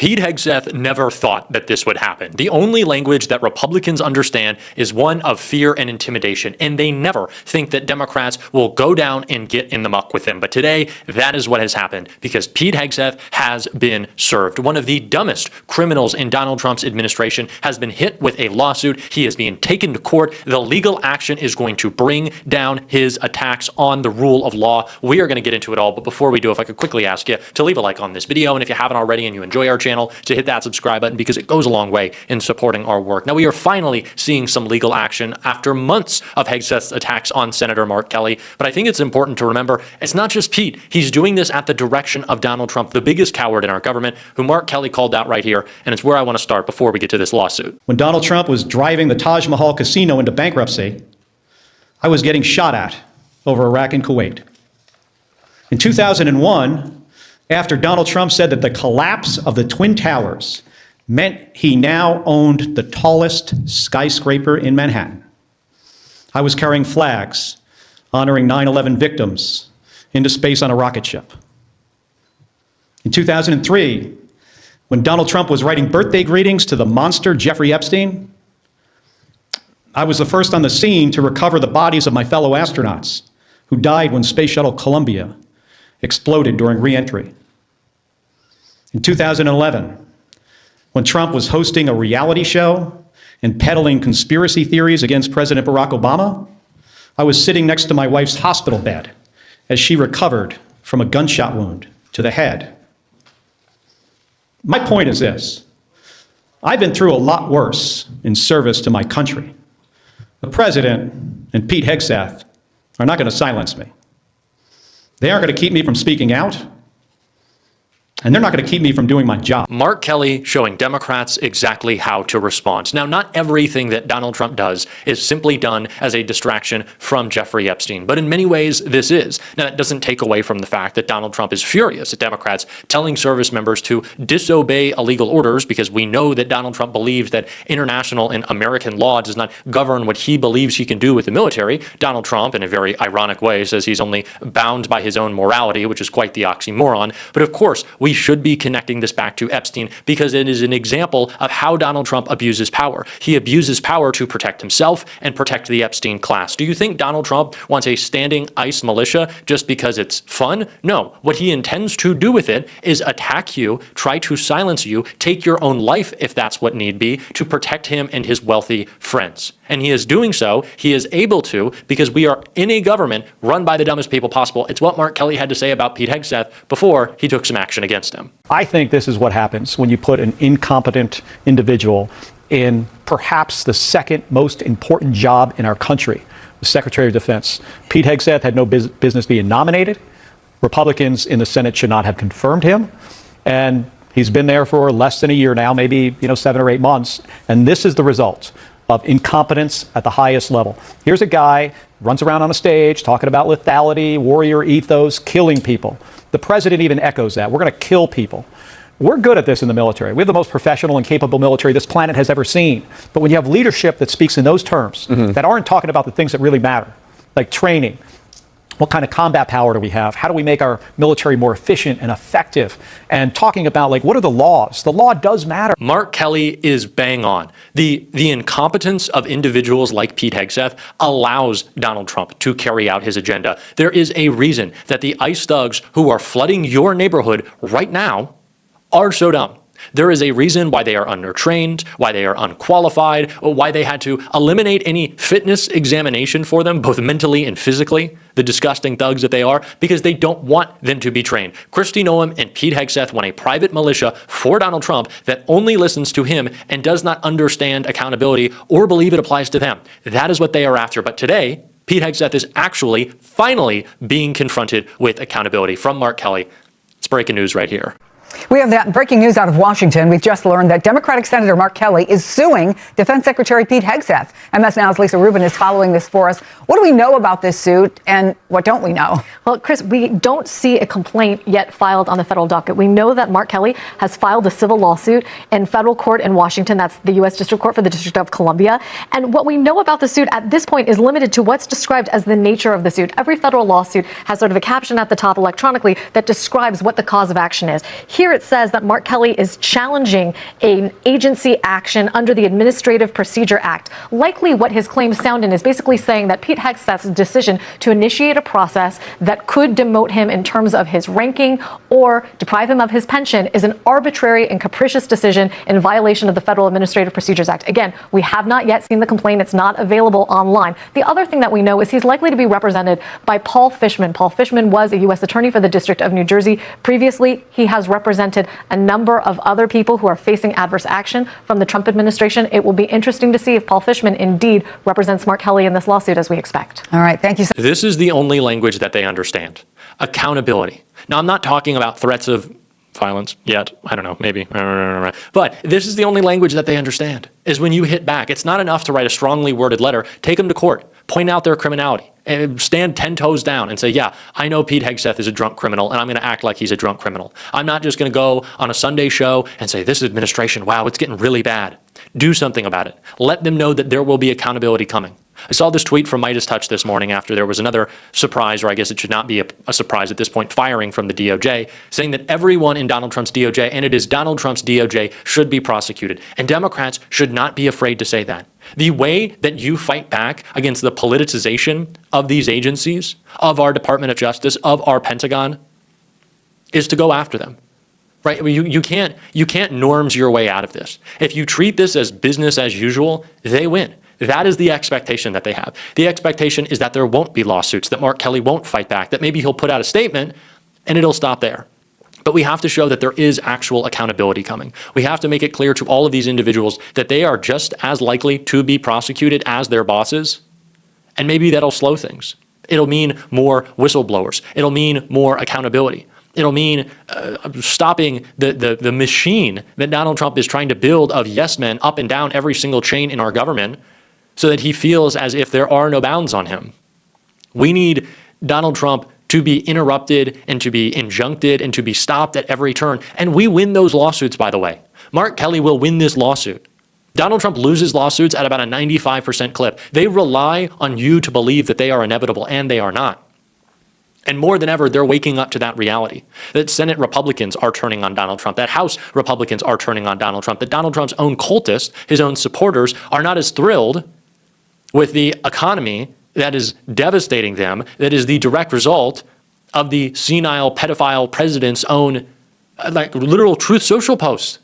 Pete Hegseth never thought that this would happen. The only language that Republicans understand is one of fear and intimidation, and they never think that Democrats will go down and get in the muck with him. But today, that is what has happened, because Pete Hegseth has been served. One of the dumbest criminals in Donald Trump's administration has been hit with a lawsuit. He is being taken to court. The legal action is going to bring down his attacks on the rule of law. We are going to get into it all, but before we do, if I could quickly ask you to leave a like on this video, and if you haven't already and you enjoy our channel, to hit that subscribe button, because it goes a long way in supporting our work. Now, we are finally seeing some legal action after months of Hegseth's attacks on Senator Mark Kelly, but I think it's important to remember it's not just Pete. He's doing this at the direction of Donald Trump, the biggest coward in our government, who Mark Kelly called out right here, and it's where I want to start before we get to this lawsuit. When Donald Trump was driving the Taj Mahal casino into bankruptcy, I was getting shot at over Iraq and Kuwait. In 2001, after Donald Trump said that the collapse of the Twin Towers meant he now owned the tallest skyscraper in Manhattan, I was carrying flags honoring 9/11 victims into space on a rocket ship. In 2003, when Donald Trump was writing birthday greetings to the monster Jeffrey Epstein, I was the first on the scene to recover the bodies of my fellow astronauts who died when Space Shuttle Columbia exploded during re-entry. In 2011, when Trump was hosting a reality show and peddling conspiracy theories against President Barack Obama, I was sitting next to my wife's hospital bed as she recovered from a gunshot wound to the head. My point is this: I've been through a lot worse in service to my country. The president and Pete Hegseth are not going to silence me. They aren't going to keep me from speaking out, and they're not going to keep me from doing my job. Mark Kelly showing Democrats exactly how to respond. Now, not everything that Donald Trump does is simply done as a distraction from Jeffrey Epstein, but in many ways this is. Now, that doesn't take away from the fact that Donald Trump is furious at Democrats telling service members to disobey illegal orders, because we know that Donald Trump believes that international and American law does not govern what he believes he can do with the military. Donald Trump, in a very ironic way, says he's only bound by his own morality, which is quite the oxymoron. But of course, we should be connecting this back to Epstein, because it is an example of how Donald Trump abuses power. He abuses power to protect himself and protect the Epstein class. Do you think Donald Trump wants a standing ICE militia just because it's fun? No. What he intends to do with it is attack you, try to silence you, take your own life if that's what need be, to protect him and his wealthy friends. And he is doing so, he is able to, because we are in a government run by the dumbest people possible. It's what Mark Kelly had to say about Pete Hegseth before he took some action against him. I think this is what happens when you put an incompetent individual in perhaps the second most important job in our country, the Secretary of Defense. Pete Hegseth had no business being nominated. Republicans in the Senate should not have confirmed him. And he's been there for less than a year now, maybe 7 or 8 months. And this is the result of incompetence at the highest level. Here's a guy runs around on a stage talking about lethality, warrior ethos, killing people. The president even echoes that. We're going to kill people. We're good at this in the military. We have the most professional and capable military this planet has ever seen. But when you have leadership that speaks in those terms, that aren't talking about the things that really matter, like training, what kind of combat power do we have? How do we make our military more efficient and effective? And talking about, like, what are the laws? The law does matter. Mark Kelly is bang on. The incompetence of individuals like Pete Hegseth allows Donald Trump to carry out his agenda. There is a reason that the ICE thugs who are flooding your neighborhood right now are so dumb. There is a reason why they are undertrained, why they are unqualified, why they had to eliminate any fitness examination for them, both mentally and physically, the disgusting thugs that they are, because they don't want them to be trained. Kristi Noem and Pete Hegseth want a private militia for Donald Trump that only listens to him and does not understand accountability or believe it applies to them. That is what they are after. But today, Pete Hegseth is actually finally being confronted with accountability from Mark Kelly. It's breaking news right here. We have that breaking news out of Washington. We've just learned that Democratic Senator Mark Kelly is suing Defense Secretary Pete Hegseth. MS Now's Lisa Rubin is following this for us. What do we know about this suit, and what don't we know? Well, Chris, we don't see a complaint yet filed on the federal docket. We know that Mark Kelly has filed a civil lawsuit in federal court in Washington. That's the U.S. District Court for the District of Columbia. And what we know about the suit at this point is limited to what's described as the nature of the suit. Every federal lawsuit has sort of a caption at the top electronically that describes what the cause of action is. Here here it says that Mark Kelly is challenging an agency action under the Administrative Procedure Act. Likely what his claims sound in is basically saying that Pete Hegseth's decision to initiate a process that could demote him in terms of his ranking or deprive him of his pension is an arbitrary and capricious decision in violation of the Federal Administrative Procedures Act. Again, we have not yet seen the complaint. It's not available online. The other thing that we know is he's likely to be represented by Paul Fishman. Paul Fishman was a U.S. attorney for the District of New Jersey. Previously, he has represented a number of other people who are facing adverse action from the Trump administration. It will be interesting to see if Paul Fishman indeed represents Mark Kelly in this lawsuit, as we expect. All right. Thank you. This is the only language that they understand. Accountability. Now, I'm not talking about threats of violence yet. I don't know, maybe. But this is the only language that they understand, is when you hit back. It's not enough to write a strongly worded letter. Take them to court. Point out their criminality. And stand 10 toes down and say, yeah, I know Pete Hegseth is a drunk criminal, and I'm going to act like he's a drunk criminal. I'm not just going to go on a Sunday show and say, this administration, wow, it's getting really bad. Do something about it. Let them know that there will be accountability coming. I saw this tweet from Midas Touch this morning after there was another surprise, or I guess it should not be a surprise at this point, firing from the DOJ, saying that everyone in Donald Trump's DOJ, and it is Donald Trump's DOJ, should be prosecuted. And Democrats should not be afraid to say that. The way that you fight back against the politicization of these agencies, of our Department of Justice, of our Pentagon, is to go after them. Right? I mean, you can't norms your way out of this. If you treat this as business as usual, they win. That is the expectation that they have. The expectation is that there won't be lawsuits, that Mark Kelly won't fight back, that maybe he'll put out a statement and it'll stop there. But we have to show that there is actual accountability coming. We have to make it clear to all of these individuals that they are just as likely to be prosecuted as their bosses. And maybe that'll slow things. It'll mean more whistleblowers. It'll mean more accountability. It'll mean stopping the machine that Donald Trump is trying to build of yes men up and down every single chain in our government so that he feels as if there are no bounds on him. We need Donald Trump to be interrupted and to be injuncted and to be stopped at every turn. And we win those lawsuits, by the way. Mark Kelly will win this lawsuit. Donald Trump loses lawsuits at about a 95% clip. They rely on you to believe that they are inevitable, and they are not. And more than ever, they're waking up to that reality, that Senate Republicans are turning on Donald Trump, that House Republicans are turning on Donald Trump, that Donald Trump's own cultists, his own supporters, are not as thrilled with the economy that is devastating them, that is the direct result of the senile pedophile president's own literal Truth Social posts.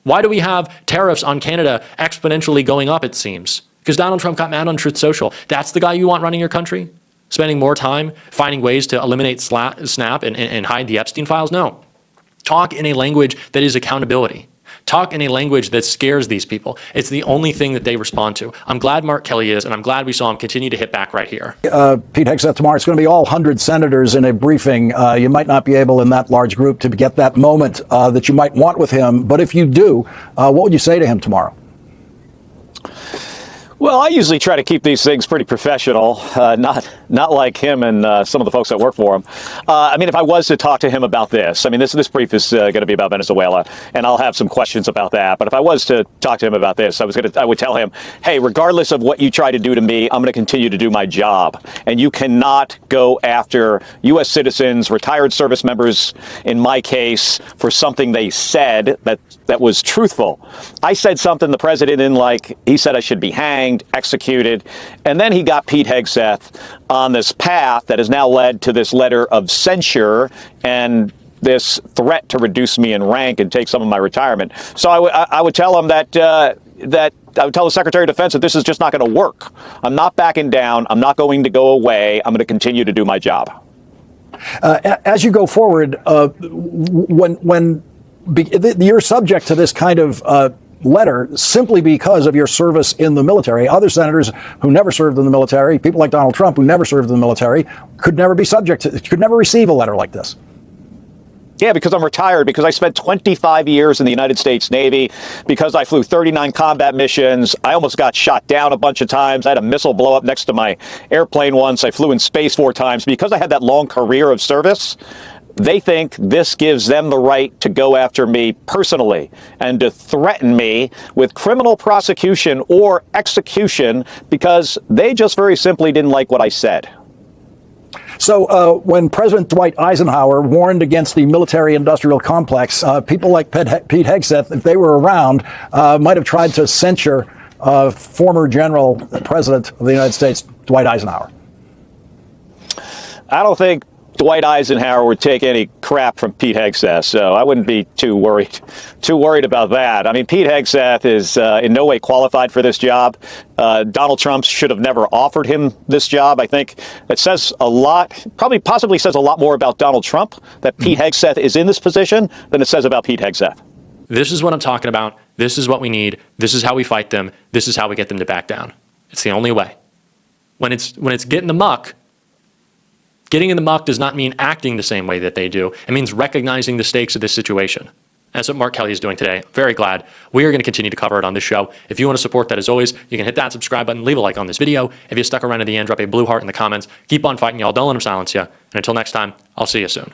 Why do we have tariffs on Canada exponentially going up, it seems? Because Donald Trump got mad on Truth Social. That's the guy you want running your country? Spending more time finding ways to eliminate Snap and hide the Epstein files? No. Talk in a language that is accountability. Talk in a language that scares these people. It's the only thing that they respond to. I'm glad Mark Kelly is, and I'm glad we saw him continue to hit back right here. Pete Hegseth, tomorrow it's going to be all 100 senators in a briefing. You might not be able in that large group to get that moment that you might want with him. But if you do, what would you say to him tomorrow? Well, I usually try to keep these things pretty professional, not like him and some of the folks that work for him. I mean, if I was to talk to him about this, I mean, this brief is going to be about Venezuela, and I'll have some questions about that. But if I was to talk to him about this, I would tell him, hey, regardless of what you try to do to me, I'm going to continue to do my job. And you cannot go after U.S. citizens, retired service members, in my case, for something they said that was truthful. I said something the president didn't like. He said I should be hanged, executed, and then he got Pete Hegseth on this path that has now led to this letter of censure and this threat to reduce me in rank and take some of my retirement. So I would tell him that I would tell the Secretary of Defense that this is just not going to work. I'm not backing down. I'm not going to go away. I'm going to continue to do my job. As you go forward, you're subject to this kind of letter simply because of your service in the military. Other senators who never served in the military, people like Donald Trump who never served in the military, could never receive a letter like this. Yeah, because I'm retired, because I spent 25 years in the United States Navy, because I flew 39 combat missions. I almost got shot down a bunch of times. I had a missile blow up next to my airplane once. I flew in space 4 times. Because I had that long career of service, they think this gives them the right to go after me personally and to threaten me with criminal prosecution or execution because they just very simply didn't like what I said. So when President Dwight Eisenhower warned against the military-industrial complex, people like Pete Hegseth, if they were around, might have tried to censure former General President of the United States, Dwight Eisenhower. I don't think Dwight Eisenhower would take any crap from Pete Hegseth, so I wouldn't be too worried about that. I mean, Pete Hegseth is in no way qualified for this job. Donald Trump should have never offered him this job. I think it says a lot, possibly says a lot more about Donald Trump that Pete Hegseth is in this position than it says about Pete Hegseth. This is what I'm talking about. This is what we need. This is how we fight them. This is how we get them to back down. It's the only way. When it's getting the muck, getting in the muck does not mean acting the same way that they do. It means recognizing the stakes of this situation. That's what Mark Kelly is doing today. I'm very glad. We are going to continue to cover it on this show. If you want to support that, as always, you can hit that subscribe button, leave a like on this video. If you stuck around to the end, drop a blue heart in the comments. Keep on fighting, y'all. Don't let them silence you. And until next time, I'll see you soon.